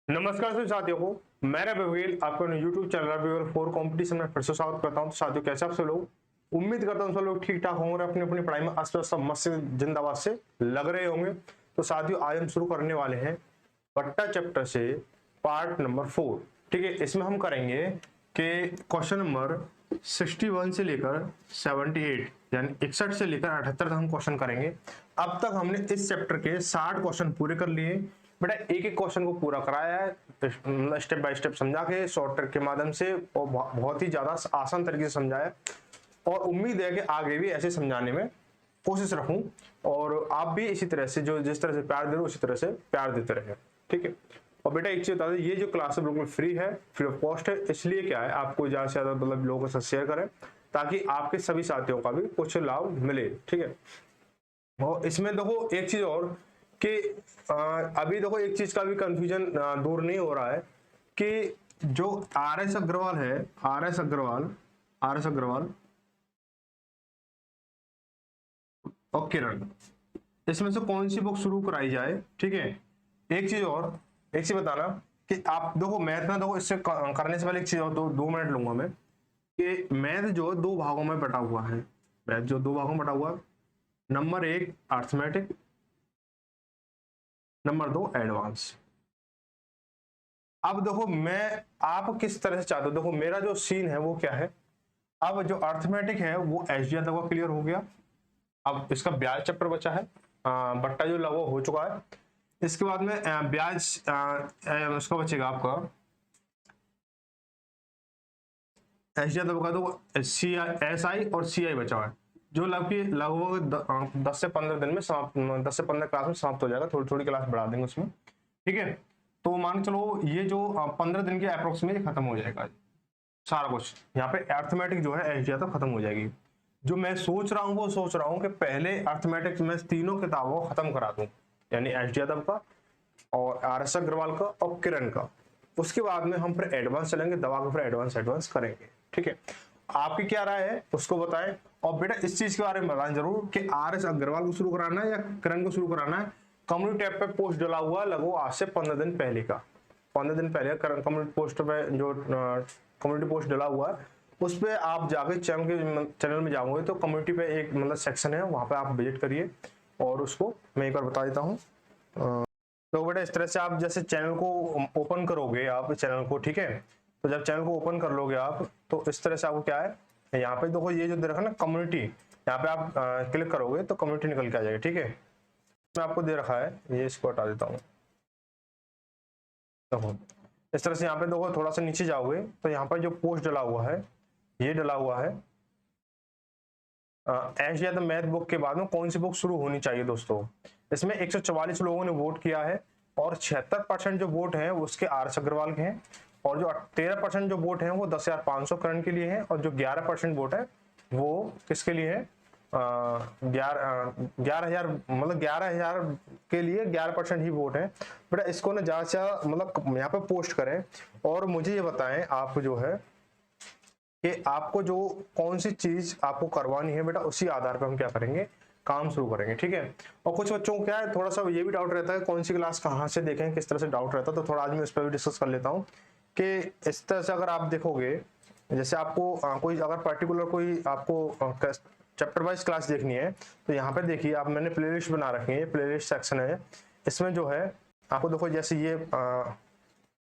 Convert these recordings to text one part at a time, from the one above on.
नमस्कार सभी साथियों को, मैं रवि बघेल आपको YouTube channel Ravi for competition में फिर से स्वागत करता हूं। तो साथियों, कैसे आप सब लोग? उम्मीद करता हूं सब लोग ठीक ठाक होंगे, अपनी अपनी पढ़ाई में अस्त सब मस्त जिंदाबाद से लग रहे होंगे। तो साथियों, आज हम शुरू करने वाले हैं बट्टा चैप्टर से पार्ट नंबर 4। ठीक है, इसमें हम करेंगे कि क्वेश्चन नंबर 61 से लेकर 78 यानी 61 से लेकर 78 तक हम क्वेश्चन करेंगे। अब तक हमने इस चैप्टर के 60 क्वेश्चन पूरे कर लिए। बेटा एक एक क्वेश्चन को पूरा कराया है, स्टेप बाय स्टेप समझा के शॉर्ट ट्रिक के माध्यम से, और बहुत ही ज्यादा आसान तरीके से समझाया। और उम्मीद है कि आगे भी ऐसे समझाने में कोशिश रखूं, और आप भी इसी तरह से जो जिस तरह से प्यार दे रहे हो उसी तरह से प्यार देते रहे। ठीक है। और बेटा एक चीज बता दें, ये जो क्लास है बिल्कुल फ्री है, फ्री ऑफ कॉस्ट है। इसलिए क्या है, आपको ज्यादा से ज्यादा मतलब लोगों के साथ शेयर करें ताकि आपके सभी साथियों का भी कुछ लाभ मिले। ठीक है। और इसमें देखो एक चीज और कि अभी देखो एक चीज का भी कंफ्यूजन दूर नहीं हो रहा है कि जो आर.एस. अग्रवाल है, आर.एस. अग्रवाल और किरण, इसमें से कौन सी बुक शुरू कराई जाए। ठीक है। एक चीज बताना कि आप देखो मैथ में, देखो इससे करने से पहले एक चीज और, 2 मिनट लूंगा मैं, कि मैथ जो 2 भागों में बटा हुआ है। मैथ जो 2 भागों में बटा हुआ है, नंबर 1 अर्थमेटिक, नंबर 2 एडवांस। अब देखो मैं आप किस तरह से चाहते हो, देखो मेरा जो सीन है वो क्या है। अब जो अर्थमेटिक है वो एसडीआर तक क्लियर हो गया। अब इसका ब्याज चैप्टर बचा है, बट्टा जो लगभग हो चुका है। इसके बाद में ब्याज उसका बचेगा आपका एसडीआर तक का, तो सी एस आई और सी आई बचा है, जो लगभग 10 से 15 दिन में समाप्त, 10 से 15 क्लास में समाप्त हो जाएगा। थोड़ी थोड़ी क्लास बढ़ा देंगे उसमें। ठीक है। तो मान के चलो ये जो 15 दिन के अप्रोक्सीमेट खत्म हो जाएगा सारा कुछ। यहाँ पे अर्थमेटिक जो है एसडीआर तक खत्म हो जाएगी। जो मैं सोच रहा हूँ वो सोच रहा हूँ कि पहले अर्थमेटिक में तीनों किताबों को खत्म करा दूं, यानी एसडी यादव का और आर.एस. अग्रवाल का और किरण का। उसके बाद में हम फिर एडवांस चलेंगे, दवा के फिर एडवांस करेंगे। ठीक है। आपकी क्या राय है उसको बताएं। और बेटा इस चीज के बारे में बताएं जरूर कि आर.एस. अग्रवाल को शुरू कराना है या किरण को शुरू कराना है। कम्युनिटी टैब पे पोस्ट डला हुआ लगभग आज से 15 दिन पहले का, 15 दिन पहले कम्युनिटी पोस्ट पे जो कम्युनिटी पोस्ट डला हुआ है, उस पर आप जाके चैनल में जाओगे तो कम्युनिटी पे एक मतलब सेक्शन है, वहां पे आप विजिट करिए। और उसको मैं एक बार बता देता हूँ। तो बेटा इस तरह से आप जैसे चैनल को ओपन करोगे, आप चैनल को, ठीक है, तो जब चैनल को ओपन कर लोगे आप, तो इस तरह से आपको क्या है, यहाँ पे देखो ये जो दे रखा है ना कम्युनिटी, यहाँ पे आप क्लिक करोगे तो कम्युनिटी निकल के आ जाएगी। ठीक है। मैं आपको दे रखा है, ये इसको हटा देता हूँ। देखो इस तरह से यहाँ पे देखो, थोड़ा सा नीचे जाओगे तो यहाँ पर जो पोस्ट डला हुआ है, ये डला हुआ है एश या द मैथ बुक के बाद में कौन सी बुक शुरू होनी चाहिए। दोस्तों इसमें 144 लोगों ने वोट किया है, और 76% जो वोट हैं उसके आर.एस. अग्रवाल के हैं, और जो 13% जो वोट हैं वो 10,500 करण के लिए हैं, और जो 11% वोट है वो किसके लिए है, 11,000 मतलब 11,000 के लिए 11% ही वोट है। बेटा इसको ना ज्यादा से मतलब यहाँ पे पोस्ट करें, और मुझे ये बताएं आप जो है कि आपको जो कौन सी चीज आपको करवानी है, बेटा उसी आधार पर हम क्या करेंगे, काम शुरू करेंगे। ठीक है। और कुछ बच्चों को क्या है, थोड़ा सा ये भी डाउट रहता है कौन सी क्लास कहाँ से देखें, किस तरह से डाउट रहता है, तो थोड़ा आज मैं इस पर भी डिस्कस कर लेता हूँ कि इस तरह से अगर आप देखोगे, जैसे आपको कोई अगर पर्टिकुलर कोई आपको चैप्टर वाइज क्लास देखनी है, तो यहाँ पे देखिए आप, मैंने प्लेलिस्ट बना रखी है, प्लेलिस्ट सेक्शन है। इसमें जो है आपको देखो, जैसे ये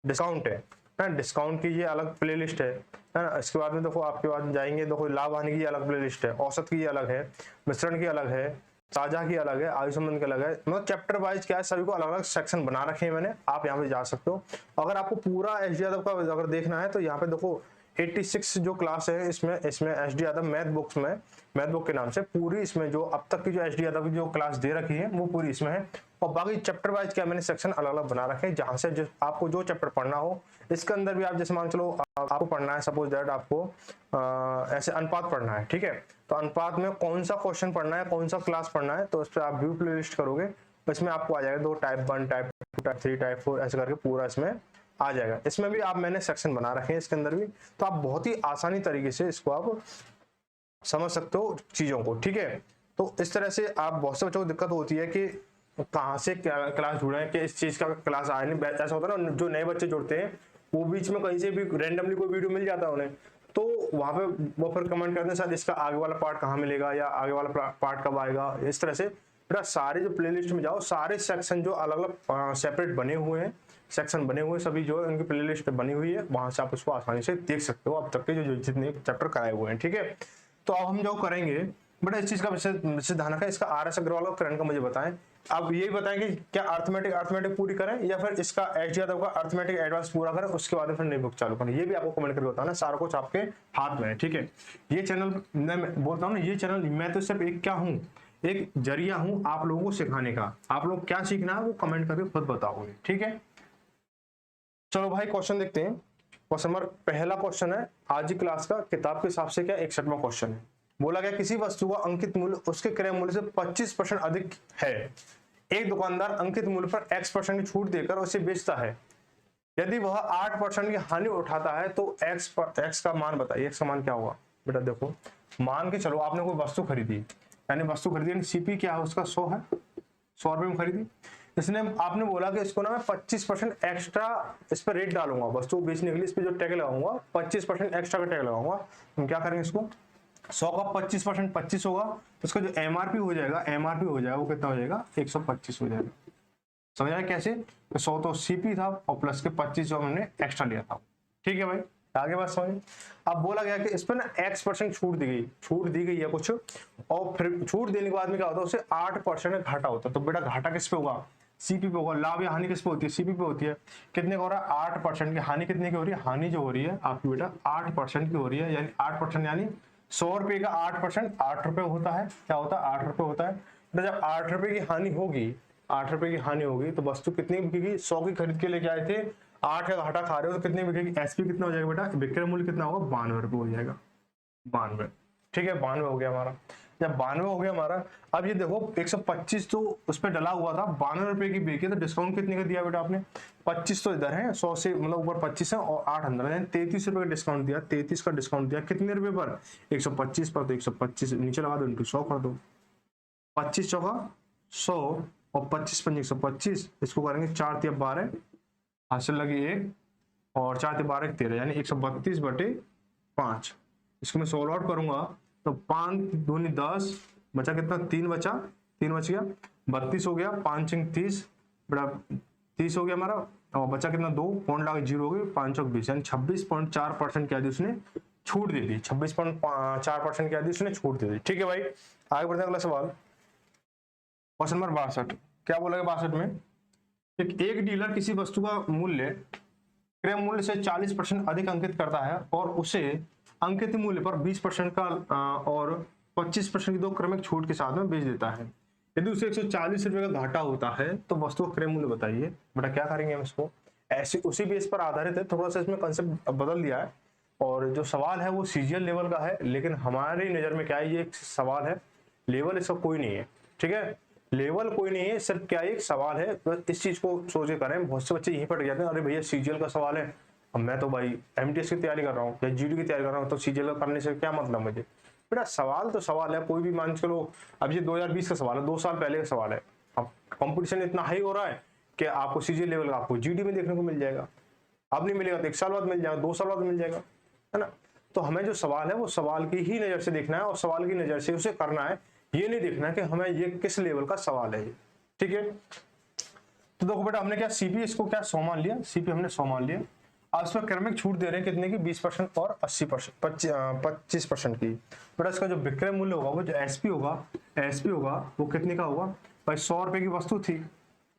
डिस्काउंट है ना, डिस्काउंट की ये अलग प्लेलिस्ट है ना। इसके बाद में देखो आपके बाद जाएंगे, देखो लाभ हानि की अलग प्लेलिस्ट है, औसत की अलग है, मिश्रण की अलग है, साझा की अलग है, आयु संबंध की अलग है। मतलब चैप्टर वाइज क्या है, सभी को अलग अलग सेक्शन बना रखे हैं मैंने, आप यहाँ पे जा सकते हो। अगर आपको पूरा एस डी यादव का अगर देखना है तो यहाँ पे देखो 86 जो क्लास है, इसमें S D Yadav math books में, मैथ बुक के नाम से पूरी, इसमें जो अब तक की जो एस डी यादव की जो क्लास दे रखी है वो पूरी इसमें है। और बाकी चैप्टर वाइज क्या मैंने सेक्शन अलग अलग बना रखे हैं, जहां से जो आपको जो चैप्टर पढ़ना हो, इसके अंदर भी आप जैसे मान चलो आपको पढ़ना है, सपोज दैट आपको ऐसे अनुपात पढ़ना है। ठीक है। तो अनुपात में कौन सा क्वेश्चन पढ़ना है, कौन सा क्लास पढ़ना है, तो उस पर आप व्यू प्ले लिस्ट करोगे तो इसमें आपको आ जाएगा 2 टाइप 1 टाइप 2 टाइप 3 टाइप 4 ऐसे करके पूरा इसमें आ जाएगा। इसमें भी आप मैंने सेक्शन बना रखे हैं इसके अंदर भी, तो आप बहुत ही आसानी तरीके से इसको आप समझ सकते हो चीजों को। ठीक है। तो इस तरह से आप, बहुत से बच्चों को दिक्कत होती है कि कहाँ से क्लास जुड़ा है, कि इस चीज का क्लास आया नहीं। ऐसा होता है ना, जो नए बच्चे जुड़ते हैं वो बीच में कहीं से भी रैंडमली कोई वीडियो मिल जाता है उन्हें, तो वहां पे वो फिर कमेंट करते हैं सर इसका आगे वाला पार्ट कहाँ मिलेगा, या आगे वाला पार्ट कब आएगा। इस तरह से बेटा सारे जो प्लेलिस्ट में जाओ, सारे सेक्शन जो अलग अलग सेपरेट बने हुए हैं, सेक्शन बने हुए सभी जो है उनकी प्लेलिस्ट बनी हुई है, वहां से आप उसको आसानी से देख सकते हो अब तक के जो जितने चैप्टर कराए हुए हैं। ठीक है, तो अब हम जो करेंगे बेटा इस चीज का विशेष ध्यान रखें। इसका RS अग्रवाल और करण का मुझे बताएं। अब यही बताएं कि क्या अर्थमेटिक पूरी करें या फिर इसका एच यादव का अर्थमेटिक एडवांस पूरा करें, उसके बाद फिर नई बुक चालू करें। ये भी आपको कमेंट करके बताना, सारा कुछ आपके हाथ में है। ठीक है, ये चैनल मैं बोलता हूँ ना, ये चैनल मैं तो सिर्फ एक क्या हूँ, एक जरिया हूँ आप लोगों को सिखाने का। आप लोग क्या सीखना है वो कमेंट करके खुद बताओगे। ठीक है, चलो भाई क्वेश्चन देखते हैं। क्वेश्चन नंबर पहला क्वेश्चन है आज की क्लास का, किताब के हिसाब से क्या 61वां क्वेश्चन है। बोला गया किसी वस्तु का अंकित मूल्य उसके क्रय मूल्य से 25% अधिक है। एक दुकानदार अंकित मूल्य पर X% की छूट देकर उसे बेचता है। यदि वह 8% की हानि उठाता है तो X का मान बताइए। X का मान क्या होगा बेटा? देखो मान के चलो आपने कोई वस्तु खरीदी, यानी वस्तु खरीदी, सीपी क्या है उसका 100 है, 100 रुपए में खरीदी। इसने आपने बोला कि इसको ना मैं 25% एक्स्ट्रा इस पर रेट डालूंगा, वस्तु बेचने के लिए इस पे जो टैग लगाऊंगा 25% एक्स्ट्रा का टैग लगाऊंगा। हम क्या करेंगे, इसको 100 का 25% 25 होगा, तो उसका जो एमआरपी हो जाएगा वो कितना हो जाएगा 125 हो जाएगा। समझ आया कैसे? तो 100 तो सीपी था और प्लस के 25 जो हमने एक्स्ट्रा लिया था। ठीक है भाई, आगे बात समझ। अब बोला गया कि इस पर ना X% छूट दी गई है कुछ, और फिर छूट देने के बाद में क्या होता है, उसे 8% घाटा होता है। तो बेटा घाटा किस पे होगा? सीपी पे होगा। लाभ या हानि किस पे होती है? सीपी पे होती है। कितने का हो रहा है? 8% की। हानि कितने की हो रही है? हानि जो हो रही है आपकी बेटा 8% की हो रही है, यानी 8% यानी 100 रुपए का 8% 8 रुपए होता है। क्या होता है? 8 रुपए होता है। तो जब 8 रुपए की हानि होगी, 8 रुपए की हानि होगी तो वस्तु कितनी बिकेगी? 100 की खरीद के लेके आए थे, 8 का घाटा खा रहे हो तो कितनी बिकेगी? एसपी कितना हो जाएगा बेटा? विक्रय मूल्य कितना होगा? 92 रुपए हो जाएगा। 92। ठीक है, 92 हो गया हमारा। जब 92 हो गया हमारा, अब ये देखो 125 तो उस पर डला हुआ था, 92 रुपए की बेची, तो डिस्काउंट कितने का दिया बेटा आपने? 25 तो इधर है, 100 से मतलब ऊपर 25 है और 8 अंदर, यानी 33 रुपए का डिस्काउंट दिया। 33 का डिस्काउंट दिया कितने रुपए पर? 125 पर। तो 125 नीचे लगा दो, इंटू 100 कर दो। 25 चौका 100 और 25 पंजे 125, इसको करेंगे 4 तिया 12, हासिल लगी 1 और 4 तिया 12 13, यानी 132/5। इसको मैं सोल्व आउट करूंगा तो 5 दूनी 10, बचा कितना? 3 बचा, 3 बच गया, 32 हो गया, 5 30 बड़ा 30 हो गया हमारा, और बचा कितना? 2 पॉइंट लगा 0 हो गई, 5 चौक 20, यानी 26.4% क्या दी उसने? छूट दे दी। 26.4% क्या दी उसने? छूट दे दी। ठीक है भाई, आगे बढ़ते हैं अगला सवाल। क्वेश्चन नंबर 62, क्या बोला गया 62 में? एक डीलर किसी वस्तु का मूल्य क्रय मूल्य से 40% अधिक अंकित करता है और उसे अंकित मूल्य पर 20% का और 25% की 2 क्रमिक छूट के साथ में बेच देता है। यदि उसे 140 रुपए का घाटा होता है तो वस्तु का क्रय मूल्य बताइए। बेटा क्या करेंगे हम इसको? ऐसे उसी बेस पर आधारित है, थोड़ा सा इसमें कंसेप्ट बदल दिया है, और जो सवाल है वो सीजीएल लेवल का है, लेकिन हमारी नजर में क्या है, ये एक सवाल है, लेवल इसका कोई नहीं है। ठीक है, लेवल कोई नहीं है, सिर्फ क्या एक सवाल है। तो इस चीज को सोचे करें। बहुत से बच्चे यहीं पड़ जाते हैं, अरे भैया सीजीएल का सवाल है, अब मैं तो भाई एमटीएस की तैयारी कर रहा हूँ या जीडी की तैयारी कर रहा हूँ, तो सीजीएल करने से क्या मतलब मुझे? बेटा सवाल तो सवाल है, कोई भी मान चलो। अब ये 2020 का सवाल है, 2 साल पहले का सवाल है। अब कंपटीशन इतना हाई हो रहा है कि आपको सीजीएल लेवल का आपको जीडी में देखने को मिल जाएगा। अब नहीं मिलेगा तो 1 साल बाद मिल जाएगा, 2 साल बाद मिल जाएगा, है ना? तो हमें जो सवाल है वो सवाल की ही नजर से देखना है और सवाल की नजर से उसे करना है। ये नहीं देखना कि हमें ये किस लेवल का सवाल है ये। ठीक है, तो देखो बेटा हमने क्या सीपी इसको क्या 100 मान लिया, सीपी हमने 100 मान लिया। अब इसमें क्रमिक छूट दे रहे हैं कितने की? 20% और 80%, 25% की। बेटा इसका जो विक्रय मूल्य होगा, वो जो एसपी होगा वो कितने का होगा भाई? 100 रुपए की वस्तु थी।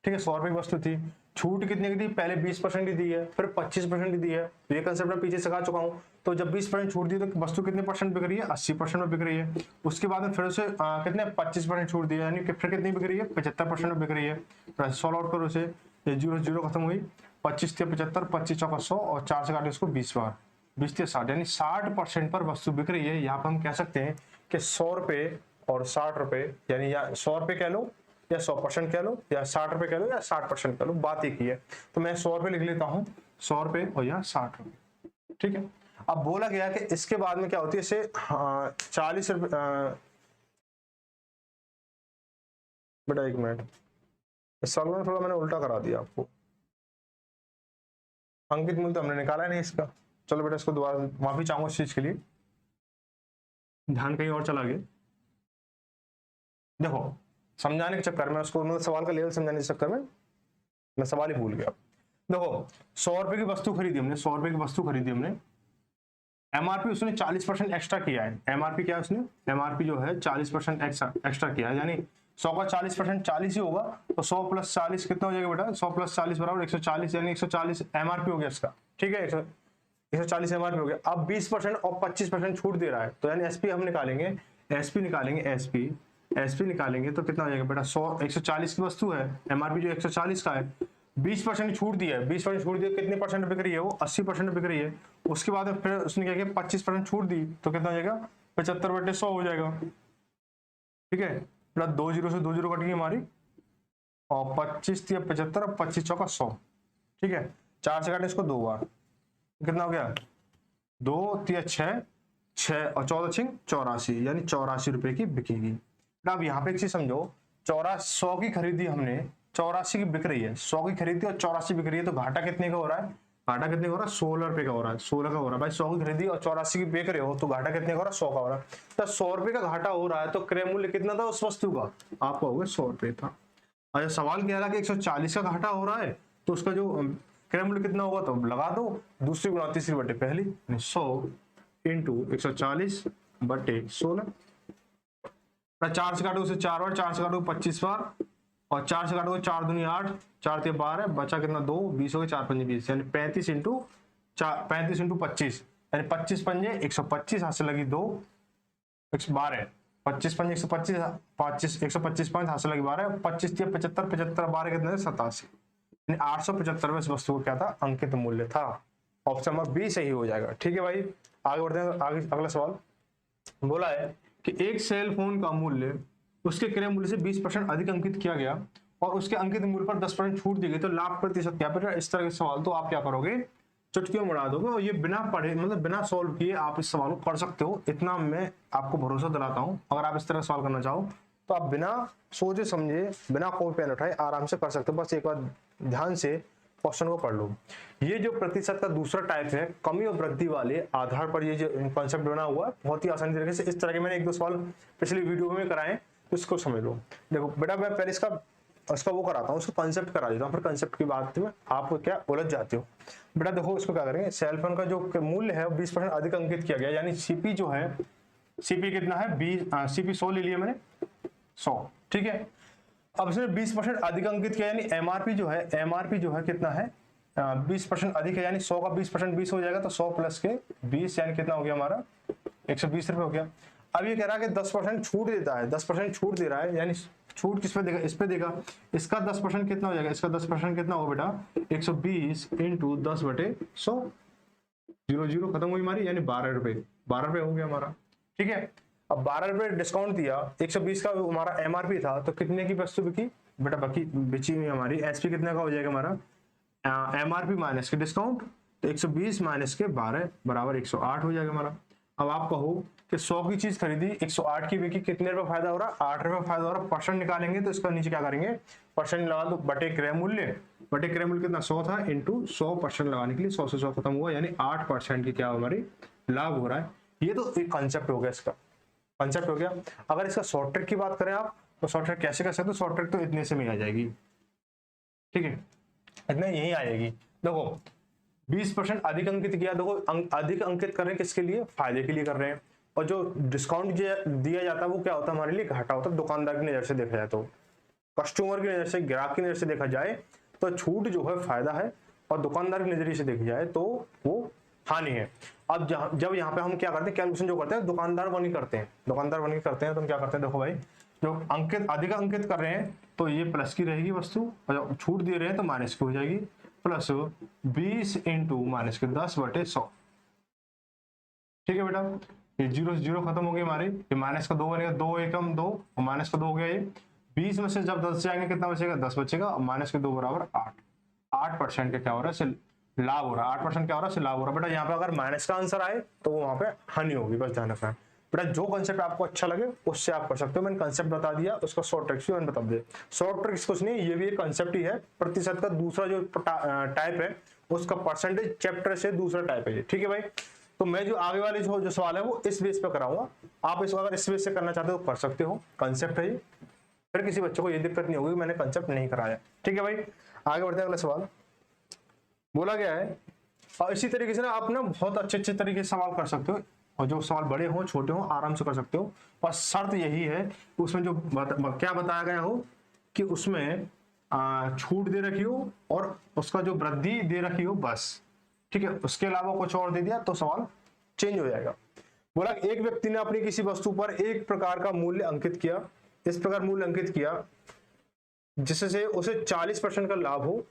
ठीक है, 100 रुपए की वस्तु थी, छूट कितने की दी? पहले 20% की दी है, फिर 25% की दी है। तो ये कंसेप्ट मैं पीछे सिखा चुका हूँ। तो जब 20% छूट दी तो वस्तु कितने परसेंट बिक रही है? 80% में बिक रही है। उसके बाद में फिर उसे कितने 25% छूट दिया, यानी कि फिर कितनी बिक रही है? 75% में बिक रही है। सॉल्व आउट करो उसे, 0 खत्म हुई, 25 से 75, 25 चौका 100 और 4 से काटे इसको 20 बार, 20 से 60, यानी 60% पर वस्तु बिक रही है। यहाँ पर हम कह सकते हैं कि 100 रुपए और 60 रुपए, यानी या 100 रुपए कह लो या 100% कह लो या 60 रुपए कह लो या 60% कह लो, बात एक ही है। तो मैं 100 रुपए लिख लेता हूँ, 100 रुपए और या 60 रुपए। ठीक है, अब बोला गया कि इसके बाद में क्या होती है? इसे 40 रुपए, बेटा 1 मिनट, इस सवाल में थोड़ा मैंने उल्टा करा दिया आपको। अंकित मूल्य तो हमने निकाला नहीं इसका। चलो बेटा इसको दोबारा माफी चाहूंगा इस चीज के लिए, ध्यान कहीं और चला गया। देखो समझाने के चक्कर में उसको, मतलब सवाल का लेवल समझाने के चक्कर में मैं सवाल ही भूल गया। देखो 100 रुपए की वस्तु खरीदी हमने, 100 रुपए की वस्तु खरीदी हमने, एमआरपी उसने 40% एक्स्ट्रा किया है। एमआरपी क्या है उसने, एमआरपी जो है 40% एक्स्ट्रा किया है, यानी 100 का 40% 40 ही होगा, तो 100 प्लस 40 कितना हो जाएगा बेटा, 100 प्लस 40 बराबर 140, यानी 140 एमआरपी हो गया इसका। ठीक है, 140 एमआरपी हो गया। अब 20% और 25% छूट दे रहा है, तो यानी एसपी हम निकालेंगे, एसपी निकालेंगे, एसपी निकालेंगे तो कितना हो जाएगा बेटा, 140 की वस्तु है, एमआरपी जो 140 का है, 20% छूट दिया है, 20% छूट दिया, कितने परसेंट बिक रही है वो, 80% बिक रही है। उसके बाद फिर उसने क्या किया, 25% छूट दी, तो कितना हो जाएगा, 75/100 हो जाएगा। ठीक है, प्लस 2 जीरो से 2 जीरो कट गई हमारी, और 25 दिया 75 और 25 चौका 100। ठीक है, 4 से काटे इसको 2 बार, कितना हो गया, 2 तिया 6, 6 और 14 छिंग 84, यानी 84 रुपए की बिकेगी। अब यहाँ पे एक चीज समझो, 100 की खरीदी हमने, 84 की बिक रही है, 100 की खरीदी और 84 बिक रही है, तो घाटा कितने का हो रहा है, घाटा कितने का हो रहा है, 16 रुपए का हो रहा है, 16 का हो रहा है भाई। 100 की खरीदी और 84 की बेच रहे हो, तो घाटा कितने का हो रहा है, 100 का हो रहा है। तो 100 रुपए का घाटा हो रहा है, तो क्रय मूल्य कितना था उस वस्तु का, आपका हो गया 100 रुपए था। अच्छा सवाल कह रहा कि 140 का घाटा हो रहा है, तो उसका जो क्रय मूल्य कितना होगा, तो लगा दो दूसरी गुणा तीसरी बटे पहली, 100 इंटू 140 बटे 16। 4 से काटो उसे 4 बार, 4 से काटो 25 बार, और 4 से काटो 4 दूनी 8, 4 ते 12, बचा कितना 2, 20 हो गए, 4 पंजे 20, यानी 35 इंटू 25, यानी 25 पंजे 125, हाथ से लगी 2, 12, 25 पंजे 125, 125 5 हाथ से लगी 12, 25 तिया 75, 75 12 कितने 87, यानी 875 में इस वस्तु को क्या था, अंकित मूल्य था। ऑप्शन नंबर बी सही हो जाएगा। ठीक है भाई, आगे बढ़ते हैं। आगे अगला सवाल बोला है कि एक सेल फोन का मूल्य उसके क्रय मूल्य से 20% अधिक अंकित किया गया और उसके अंकित मूल्य पर 10% छूट दी गई, तो लाभ प्रतिशत क्या बेटा। इस तरह के सवाल तो आप क्या करोगे, चुटकियों में उड़ा दोगे, और ये बिना पढ़े, मतलब बिना सॉल्व किए आप इस सवाल को कर सकते हो, इतना मैं आपको भरोसा दिलाता हूं। अगर आप इस तरह सवाल करना चाहो तो आप बिना सोचे समझे, बिना कॉपी पेन उठाए आराम से कर सकते हो। बस एक बार ध्यान से क्वेश्चन को पढ़ लो। ये जो प्रतिशत का दूसरा टाइप है, कमी और वृद्धि वाले आधार पर ये जो कॉन्सेप्ट बना हुआ है, बहुत ही आसानी तरीके से इस तरह के मैंने 1-2 सवाल पिछली वीडियो में कराए, इसको समझ लो। देखो बेटा मैं पहले इसका वो कराता हूँ, उसको कंसेप्ट करा देता हूँ, फिर कंसेप्ट की बात में आप क्या उलझ जाते हो। बेटा देखो इसको क्या करेंगे, सेल फोन का जो मूल्य है 20% अधिक अंकित किया गया, यानी सीपी जो है, सीपी कितना है 20, सीपी 100 ले लिया मैंने, 100। ठीक है, अब इसने 20% अधिक अंकित किया, यानी एमआरपी जो है कितना है, 20% अधिक है, यानी 100 का 20% 20 हो जाएगा, तो 100 प्लस के 20 यानी कितना हो गया हमारा 120 रुपए हो गया। अब ये कह रहा है कि 10% छूट देता है, 10% छूट दे रहा है, यानी छूट किस पे देगा, इस पे देगा। इसका 10% कितना हो जाएगा, इसका 10% कितना होगा बेटा, 120 इंटू 10 बटे 100, 0 0 खत्म हुई हमारी, यानी 12 रुपए हो गया हमारा। ठीक है, अब 12 रुपए डिस्काउंट दिया, 120 का हमारा एमआरपी था, तो कितने की वस्तु बिकी बेटा, बिची हुई हमारी एसपी कितने का हो जाएगा हमारा, एमआरपी माइनस के डिस्काउंट, तो 120 माइनस के 12 बराबर 108 हो जाएगा हमारा। अब आप कहो कि 100 की चीज खरीदी, 108 की बिकी, कितने रुपए फायदा हो रहा है, 8 रुपए फायदा हो रहा है। परसेंट निकालेंगे तो इसका नीचे क्या करेंगे, परसेंट लगा दो, बटे क्रय मूल्य कितना 100 था, इंटू 100% लगाने के लिए 100 से 100 खत्म हुआ, यानी 8% की क्या हमारी लाभ हो रहा है। ये तो एक कॉन्सेप्ट हो गया, इसका कॉन्सेप्ट हो गया। अगर इसका शॉर्ट ट्रिक की बात करें आप, तो शॉर्ट ट्रिक कैसे कर सकते हो, शॉर्ट ट्रिक तो इतने से में आ जाएगी। ठीक है, इतने यही आएगी। देखो 20% अधिक अंकित किया, देखो अधिक अंकित कर रहे हैं किसके लिए, फायदे के लिए कर रहे हैं, और जो डिस्काउंट दिया जाता है वो क्या होता है, हमारे लिए घाटा होता है। दुकानदार की नजर से देखा जाए, तो कस्टमर की नजर से, ग्राहक की नजर से देखा जाए तो छूट जो है फायदा है, और दुकानदार के नजरिए से देखी जाए तो वो हानि है। अब जब यहाँ पे हम क्या करते हैं, कैलकुलेशन जो करते हैं दुकानदार बन के करते हैं, तो हम क्या करते हैं, देखो भाई जो अधिक अंकित कर रहे हैं तो ये प्लस की रहेगी वस्तु, और जब छूट दे रहे हैं तो माइनस की हो जाएगी, प्लस 20 इंटू माइनस के 10 बटे 100। ठीक है बेटा, ये 0 से 0 खत्म हो गई हमारी, ये माइनस का 2 बनेगा, 2 एकम 2, और माइनस का 2 हो गया। ये 20 में से जब 10 जाएंगे कितना बचेगा, 10 बचेगा, और माइनस के 2 बराबर 8% का क्या हो रहा है, लाभ हो रहा है। 8% क्या हो रहा है, लाभ हो रहा है। बेटा यहाँ पे अगर माइनस का आंसर आए तो वो वहां पे हानि होगी, बस ध्यान रखना है। बेटा जो कंसेप्ट आपको अच्छा लगे उससे आप कर सकते हो। मैंने कंसेप्ट बता दिया, उसका शॉर्ट ट्रिक्स भी मैंने बता दिया। शॉर्ट ट्रिक्स कुछ नहीं, ये भी एक कंसेप्ट ही है। प्रतिशत का दूसरा जो टाइप है उसका परसेंटेज चैप्टर से दूसरा टाइप है, ठीक है भाई। तो मैं जो आगे वाले जो सवाल है वो इस बेस पे कराऊंगा। आप इसको अगर इस बेस से करना चाहते हो तो कर सकते हो, कंसेप्ट है ये। फिर किसी बच्चे को ये दिक्कत नहीं होगी मैंने कंसेप्ट नहीं कराया, ठीक है भाई। आगे बढ़ते हैं, अगला सवाल बोला गया है। और इसी तरीके से ना आप ना बहुत अच्छे तरीके से सवाल कर सकते हो, और जो सवाल बड़े हो छोटे हो आराम से कर सकते हो। और शर्त यही है उसमें जो क्या बताया गया हो कि उसमें छूट दे रखी हो और उसका जो वृद्धि दे रखी हो, बस, ठीक है। उसके अलावा कुछ और दे दिया तो सवाल चेंज हो जाएगा। बोला एक व्यक्ति ने अपनी किसी वस्तु पर एक प्रकार का मूल्य अंकित किया, इस प्रकार मूल्य अंकित किया जिससे उसे 40% का लाभ हो,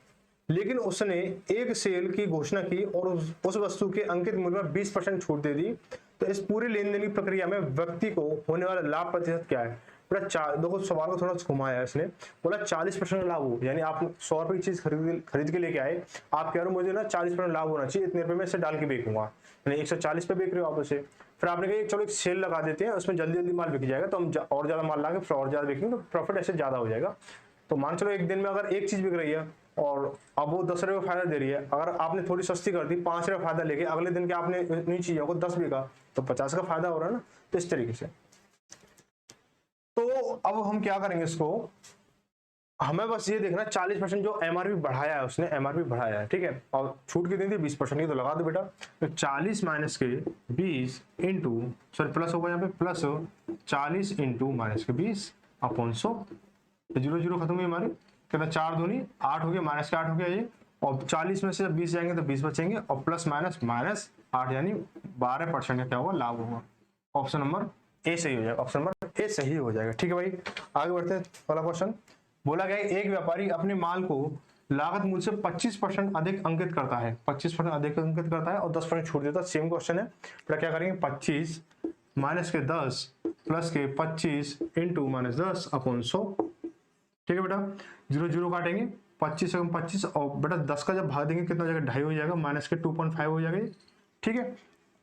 लेकिन उसने एक सेल की घोषणा की और उस वस्तु के अंकित मूल्य में 20% छूट दे दी, तो इस पूरी लेन देन की प्रक्रिया में व्यक्ति को होने वाला लाभ प्रतिशत क्या है। देखो सवाल को थोड़ा घुमाया इसने, बोला 40% लाभ हो, यानी आप 100 रुपए की चीज खरीद के लेके आए, आप कह रहे हो मुझे ना 40% लाभ होना चाहिए, इतने रुपए में इसे डाल के बेचूंगा, यानी 140 पे बेच रहे हो आप उसे। फिर आपने कहा चलो एक सेल लगा देते हैं, उसमें जल्दी जल्दी माल बिक जाएगा तो हम और ज्यादा माल लाके फिर और ज्यादा बेचेंगे तो प्रॉफिट ऐसे ज्यादा हो जाएगा। तो मान चलो एक दिन में अगर एक चीज बिक रही है और अब वो 10 रुपये फायदा दे रही है, अगर आपने थोड़ी सस्ती कर दी 5 रुपये फायदा लेके, अगले दिन के आपने इतनी चीजों को 10 बिका तो 50 का फायदा हो रहा है ना। तो इस तरीके से तो अब हम क्या करेंगे इसको, हमें बस ये देखना 40% जो एमआरपी बढ़ाया है उसने, एमआरपी बढ़ाया है, ठीक है, और छूट कितनी थी 20% की, तो लगा दो बेटा। तो 40 माइनस के 20 इंटू सॉरी प्लस होगा यहाँ पे प्लस 40 इंटू माइनस के 20 अपॉन 100, 0 0 खत्म हुई हमारी, कितना 4 दूनी 8 हो गया, माइनस के 8 हो गया ये, और 40 में से जब 20 जाएंगे तो 20 बचेंगे, और प्लस माइनस माइनस 8 यानी 12% का क्या होगा लाभ होगा। ऑप्शन नंबर ए सही हो जाएगा, ऑप्शन नंबर ए सही हो जाएगा, ठीक है भाई। आगे बढ़ते हैं, अगला क्वेश्चन बोला गया एक व्यापारी अपने माल को लागत मूल्य से 25% अधिक अंकित करता है, 25% अधिक अंकित करता है और 10% छूट देता है। सेम क्वेश्चन है, फिर क्या करेंगे 25 माइनस के 10 प्लस के 25 इंटू माइनस 10 अपॉन 100, ठीक है बेटा। 0 0 काटेंगे, 25 से 25 और बेटा 10 का जब भाग देंगे कितना हो जाएगा 2.5 हो जाएगा, माइनस के 2.5 हो जाएगा, ठीक है,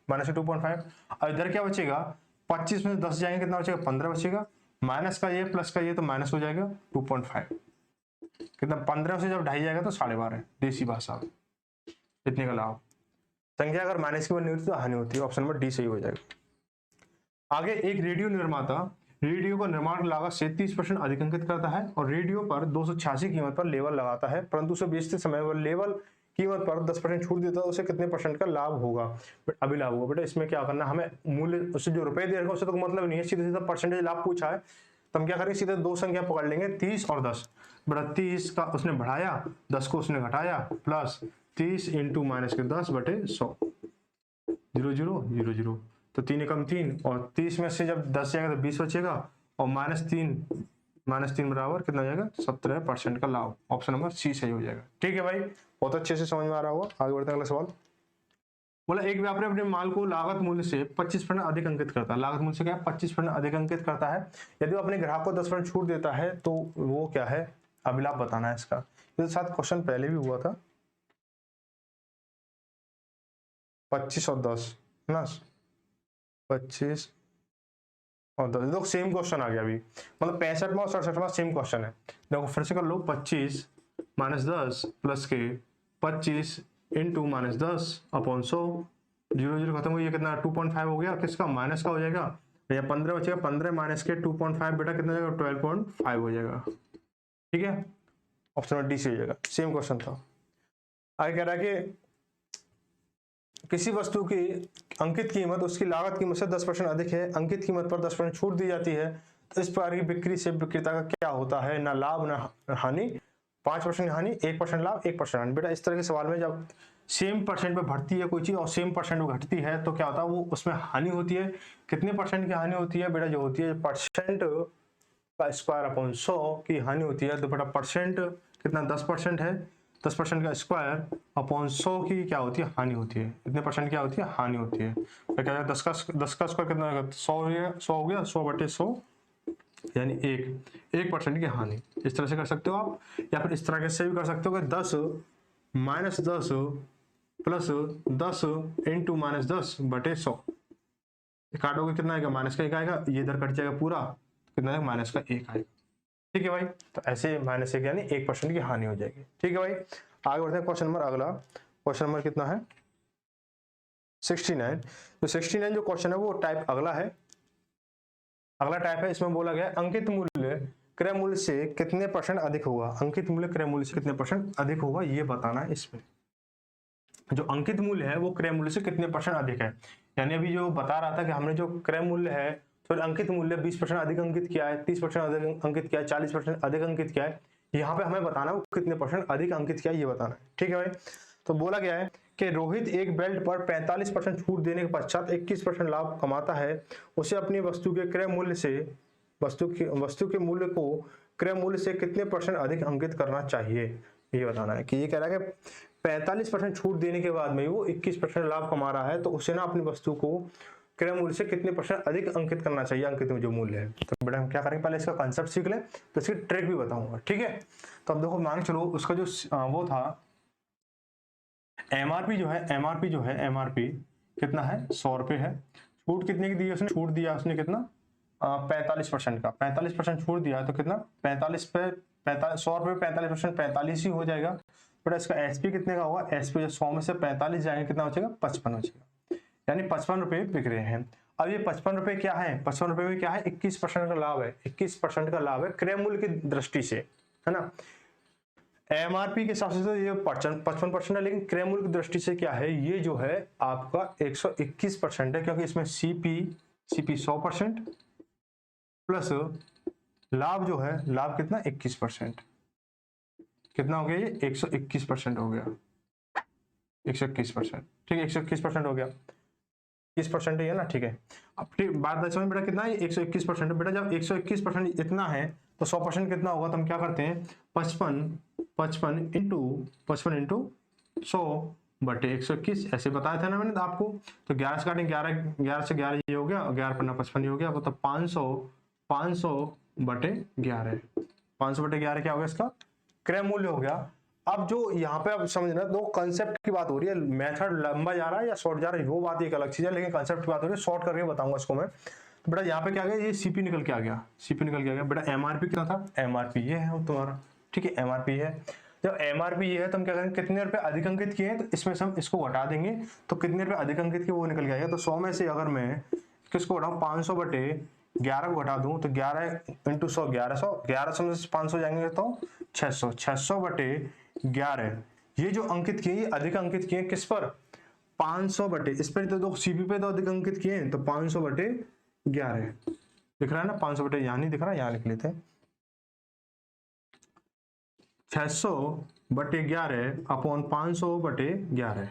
माइनस के 2.5। और इधर क्या बचेगा 25 में 10 जाएंगे कितना बचेगा 15 बचेगा, माइनस का ये प्लस का ये तो माइनस हो जाएगा 2.5, कितना 15 से जब 2.5 जाएगा तो 12.5, देसी भाषा इतने का लाभ। संख्या अगर माइनस की बननी होती तो हानि होती है, ऑप्शन नंबर डी सही हो जाएगा। आगे एक रेडियो निर्माता रेडियो का निर्माण लागत से 30% अधिक अंकित करता है और रेडियो पर 286 कीमत पर लेबल लगाता है, परंतु उसे बेचते समय वह लेबल कीमत पर 10% छूट देता है, उसे कितने परसेंट का लाभ होगा, अभी लाभ होगा। बेटा इसमें क्या करना, हमें मूल्य उससे जो रुपए दे रखा उससे तो मतलब नहीं है, सीधे सीधा परसेंटेज लाभ पूछा है तो हम क्या करेंगे सीधे दो संख्या पकड़ लेंगे 30 और 10। बेटा 30 का उसने बढ़ाया 10 को उसने घटाया प्लस 30 इंटू माइनस के 10 बटे 100, 0 0 0 0 तो 3 एकम 3 और 30 में से जब 10 जाएगा तो 20 बचेगा और माइनस 3 बराबर कितना हो जाएगा 17% का लाभ, ऑप्शन नंबर सी सही हो जाएगा, ठीक है भाई। बहुत अच्छे से समझ में आ रहा होगा। आगे बढ़ते हैं, अगला सवाल बोला एक व्यापारी अपने माल को लागत मूल्य से 25% अधिक अंकित करता है, लागत मूल्य से क्या 25% अधिक अंकित करता है, यदि वो अपने ग्राहक को 10% छूट देता है तो वो क्या है, अभिलाभ बताना है इसका। इसके साथ क्वेश्चन पहले भी हुआ था 25 और 10 ना, 25 और 10 देखो सेम क्वेश्चन आ गया अभी, मतलब 65वां और 67वां सेम क्वेश्चन है। देखो फिर से कर लो 25 माइनस 10 प्लस के 25 इंटू माइनस 10 अपॉन 100, 0 0 खत्म हो गया, कितना 2.5 हो गया, किसका माइनस का हो जाएगा, या 15 बचेगा, 15 माइनस के 2.5 बेटा कितना हो जाएगा 12.5 हो जाएगा, ठीक है, ऑप्शन नंबर डी से हो जाएगा, सेम क्वेश्चन था। आगे कह रहा है कि किसी वस्तु की अंकित कीमत उसकी लागत कीमत से 10% अधिक है, अंकित कीमत पर 10% छूट दी जाती है, तो इस प्रकार की बिक्री से विक्रेता का क्या होता है, ना लाभ ना हानि, 5% हानि 1% लाभ 1% हानि। बेटा इस तरह के सवाल में जब सेम परसेंट पे बढ़ती है कोई चीज और सेम परसेंट में घटती है तो क्या होता है वो उसमें हानि होती है, कितने परसेंट की हानि होती है बेटा, जो होती है परसेंट का स्क्वायर अपॉन 100 की हानि होती है, तो बेटा परसेंट कितना 10% है, 10% का स्क्वायर अपॉन 100 की क्या होती है हानि होती है, इतने परसेंट क्या होती है हानि होती है, तो क्या 10 का स्क्वायर कितना होगा 100 हो गया, 100 बटे 100 यानी 1% की हानि। इस तरह से कर सकते हो आप, या फिर इस तरह से भी कर सकते हो कि 10 माइनस 10 प्लस 10 इंटू माइनस 10 बटे 100, काटोगे कितना आएगा, माइनस का 1 आएगा, ये इधर कट जाएगा पूरा, कितना आएगा, माइनस का 1 आएगा। ठीक है भाई, तो ऐसे -1 यानी 1% की हानि हो जाएगी। ठीक है भाई, आगे बढ़ते हैं क्वेश्चन नंबर अगला। क्वेश्चन नंबर कितना है, 69। तो 69 जो क्वेश्चन है वो टाइप अगला है, अगला टाइप है। इसमें बोला गया अंकित मूल्य क्रय मूल्य से कितने % अधिक होगा, अंकित मूल्य क्रय मूल्य से कितने % अधिक होगा ये बताना है। इसमें जो अंकित मूल्य है वो क्रय मूल्य से कितने % अधिक है, यानी अभी जो बता रहा था कि हमने जो क्रय मूल्य है तो अंकित मूल्य 20% अधिक अंकित किया है, 30% अधिक अंकित किया है, 40% अधिक अंकित किया है, यहाँ पे हमें बताना है वो कितने % अधिक अंकित किया है ये बताना है। ठीक है भाई, तो बोला गया है कि रोहित एक बेल्ट पर 45% छूट देने के पश्चात 21% लाभ कमाता है, उसे अपनी वस्तु के क्रय मूल्य से वस्तु के मूल्य को क्रय मूल्य से कितने % अधिक अंकित करना चाहिए ये बताना है। कि ये कह रहा है कि 45% छूट देने के बाद में वो 21% लाभ कमा रहा है, तो उसे ना अपनी वस्तु को क्रय मूल्य से कितने % अधिक अंकित करना चाहिए, अंकित में जो मूल्य है। तो बेटा हम क्या करेंगे, पहले इसका कंसेप्ट सीख लें, तो इसकी ट्रिक भी बताऊंगा। ठीक है, तो अब देखो मान चलो उसका जो वो था एमआरपी जो है एमआरपी कितना है, 100 रुपए है। छूट कितने की दी उसने, छूट दिया उसने कितना 45% का, 45% छूट दिया तो कितना 45 पे 100 रुपए 45% 45 ही हो जाएगा। बट इसका एसपी कितने का होगा, एसपी जो 100 में से 45 जाएंगे कितना बचेगा, 55 बचेगा, यानी 55 रुपए बिक रहे हैं। अब ये 55 रुपए क्या है, 55 रुपए में क्या है, 21% का लाभ है, 21% का लाभ है क्रय मूल्य की दृष्टि से, है ना। एमआरपी के हिसाब से तो ये 55% है, लेकिन क्रय मूल्य की दृष्टि से क्या है, ये जो है आपका 121% है, क्योंकि इसमें सीपी 100% प्लस लाभ जो है, लाभ कितना 21%, कितना हो गया ये 121% हो गया, 121%। ठीक है, 121% हो गया, 21% ही है ना। ठीक है, अब ठीक बात बचा में बेटा कितना है, 121% है। बेटा जब 121% इतना है तो 100% कितना होगा, तो हम क्या करते हैं 55 इंटू 100 बटे 121 ऐसे बताया था ना मैंने आपको। तो 11 से काटें 11 से 11 ये हो गया, और 11 पन्ना 55 ये हो गया, मतलब 500 बटे 11, 500 बटे 11 क्या हो गया, इसका क्रय मूल्य हो गया। अब जो यहाँ पे अब समझना, दो कंसेप्ट की बात हो रही है, मेथड लंबा जा रहा है या शॉर्ट जा रहा है वो बात एक अलग चीज है, लेकिन कंसेप्ट की बात हो रही है, शॉर्ट करके बताऊंगा इसको मैं। तो बेटा यहाँ पे क्या गया, ये सीपी निकल के आ गया, सीपी निकल के आ गया। बेटा एमआरपी कितना था, एमआरपी ये है तुम्हारा, ठीक है एमआरपी है। जब एमआरपी ये है तो हम क्या करेंगे, कितने रुपए अधिक अंकित किए हैं तो इसमें से हम इसको घटा देंगे, तो कितने रुपए अधिक अंकित किए वो निकल के आएगा। तो 100 में से अगर मैं किसको घटाऊं, 500 बटे 11 को घटा दूं तो 11 इंटू 100 1100 में से 500 जाएंगे तो 600 बटे 11, ये जो अंकित किए ये अधिक अंकित किए किस पर, 500 बटे इस पर, तो सीपी पे तो अधिक अंकित किए हैं, तो 500 बटे 11 दिख रहा है ना, 500 बटे यहाँ नहीं दिख रहा, यहाँ लिख लेते हैं 600 बटे 11 अपॉन 500 बटे 11,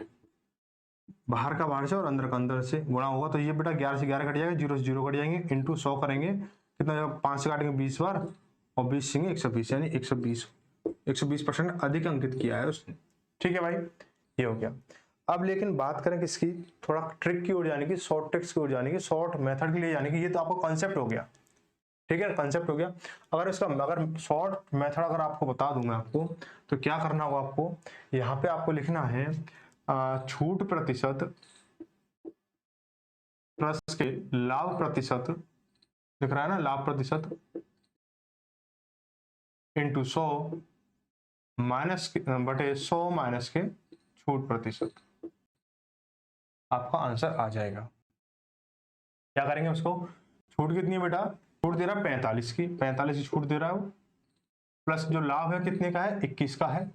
बाहर का बाहर से और अंदर का अंदर से गुणा होगा, तो ये बेटा 11 से 11 कट जाएगा, 0 से 0 कट जाएंगे, इंटू 100 करेंगे कितना, 5 से काटेंगे 20 बार और 20 सिंगे 120, यानी 120% अधिक अंकित किया है उसने। ठीक है भाई, ये हो गया। अब लेकिन बात करें किसकी, थोड़ा ट्रिक की ओर जाने की, शॉर्ट ट्रिक्स की ओर जाने की, शॉर्ट मेथड के लिए जाने की। ये तो आपको कॉन्सेप्ट हो गया, ठीक है कंसेप्ट हो गया। अगर शॉर्ट मेथड अगर आपको बता दूं मैं आपको, तो क्या करना होगा आपको, यहाँ पे आपको लिखना है छूट प्रतिशत प्लस के लाभ प्रतिशत, दिख रहा है ना, लाभ प्रतिशत इंटू 100 माइनस बटे 100 माइनस के छूट प्रतिशत, आपका आंसर आ जाएगा। क्या करेंगे उसको, छूट कितनी है बेटा, छूट दे रहा है 45 की, 45 की छूट दे रहा है वो, प्लस जो लाभ है कितने का है, 21 का है।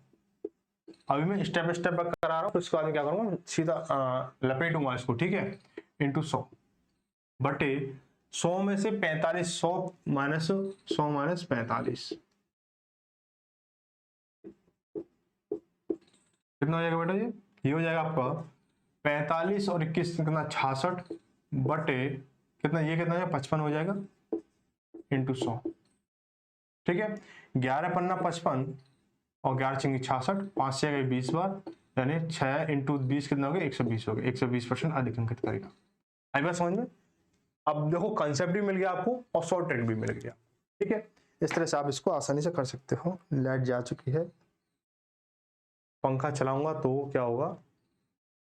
अभी मैं स्टेप स्टेप करा रहा हूं, तो इसके बाद में क्या करूंगा, सीधा लपेटूंगा इसको, ठीक है, इंटू 100 बटे 100 में से 45, 100 माइनस 45, कितना हो जाएगा बेटा, ये हो जाएगा आपका 45 और 21 कितना 66 बटे कितना, ये कितना 55 हो जाएगा इंटू 100, ठीक है। 11 पन्ना 55 और 11 चिंगी 66, 5 से गए 20 बार, यानी 6 इंटू 20 कितना हो गया, 120 हो गया, 120% अधिक अंकित करेगा। आई बात समझ में। अब देखो कंसेप्ट भी मिल गया आपको और शॉर्ट ट्रिक भी मिल गया, ठीक है। इस तरह से आप इसको आसानी से कर सकते हो। लाइट जा चुकी है, पंखा चलाऊंगा तो क्या होगा,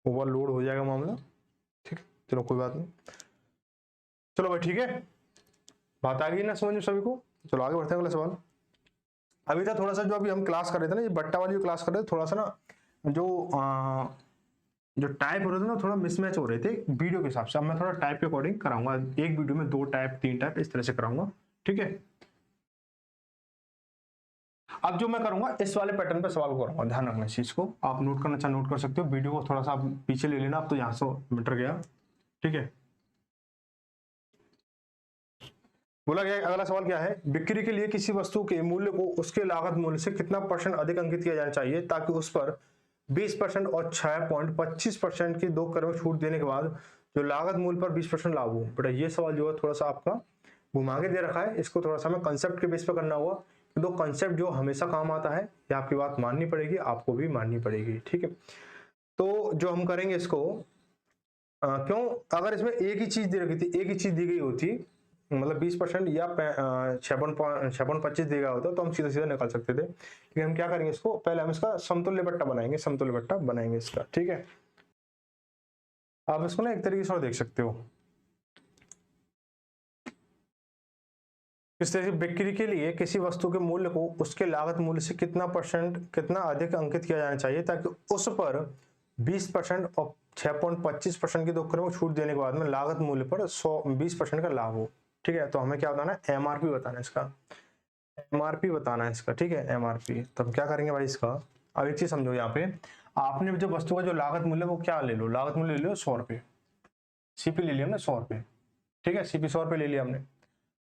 ओवरलोड हो जाएगा मामला, ठीक है, चलो कोई बात नहीं। चलो भाई ठीक है, बात आ गई ना समझ में सभी को। चलो आगे बढ़ते हैं अगला सवाल। अभी था थोड़ा सा जो अभी हम क्लास कर रहे थे ना, ये बट्टा वाली जो क्लास कर रहे थे, थोड़ा सा ना जो टाइप हो रहे थे ना थोड़ा मिसमैच हो रहे थे वीडियो के हिसाब से। अब मैं थोड़ा टाइप के अकॉर्डिंग कराऊंगा, एक वीडियो में 2 टाइप 3 टाइप इस तरह से कराऊंगा, ठीक है। अब जो मैं करूंगा इस वाले पैटर्न पे सवाल करूंगा, ध्यान रखना इस चीज को, आप नोट करना चाहे नोट कर सकते हो, वीडियो को थोड़ा सा आप पीछे ले लेना, अब तो यहाँ से मीटर गया, ठीक है। बोला गया अगला सवाल क्या है, बिक्री के लिए किसी वस्तु के मूल्य को उसके लागत मूल्य से कितना % अधिक अंकित किया जाना चाहिए ताकि उस पर 20% और 6.25% की 2 करोड़ छूट देने के बाद जो लागत मूल्य पर 20% लाभ हो। बेटा ये सवाल जो है थोड़ा सा आपका घुमा के दे रखा है, इसको थोड़ा सा हमें कंसेप्ट के बेस पर करना होगा। दो कंसेप्ट जो हमेशा काम आता है, ये आपकी बात माननी पड़ेगी, आपको भी माननी पड़ेगी, ठीक है। तो जो हम करेंगे इसको क्यों, अगर इसमें एक ही चीज दे रखी थी, एक ही चीज दी गई होती, मतलब 20% या 6.25 दी गया होता तो हम सीधा सीधा निकाल सकते थे, लेकिन हम क्या करेंगे इसको, पहले हम इसका समतुल्य बट्टा बनाएंगे, समतुल्य बट्टा बनाएंगे इसका, ठीक है। आप इसको ना एक तरीके से और देख सकते हो, इस तरह से बिक्री के लिए किसी वस्तु के मूल्य को उसके लागत मूल्य से कितना अधिक अंकित किया जाना चाहिए ताकि उस पर 20% और 6.25% की 2 करोड़ छूट देने के बाद में लागत मूल्य पर 20% का लाभ हो, ठीक है। तो हमें क्या बताना है, एमआरपी बताना है इसका, एमआरपी बताना है इसका, ठीक है, एमआरपी। तो हम क्या करेंगे भाई इसका, अब एक चीज समझो, यहाँ पे आपने जो वस्तु का जो लागत मूल्य वो क्या ले लो, लागत मूल्य ले लो 100 रुपये, सीपी ले लिया हमने 100 रुपये, ठीक है, सीपी 100 रुपये ले लिया हमने।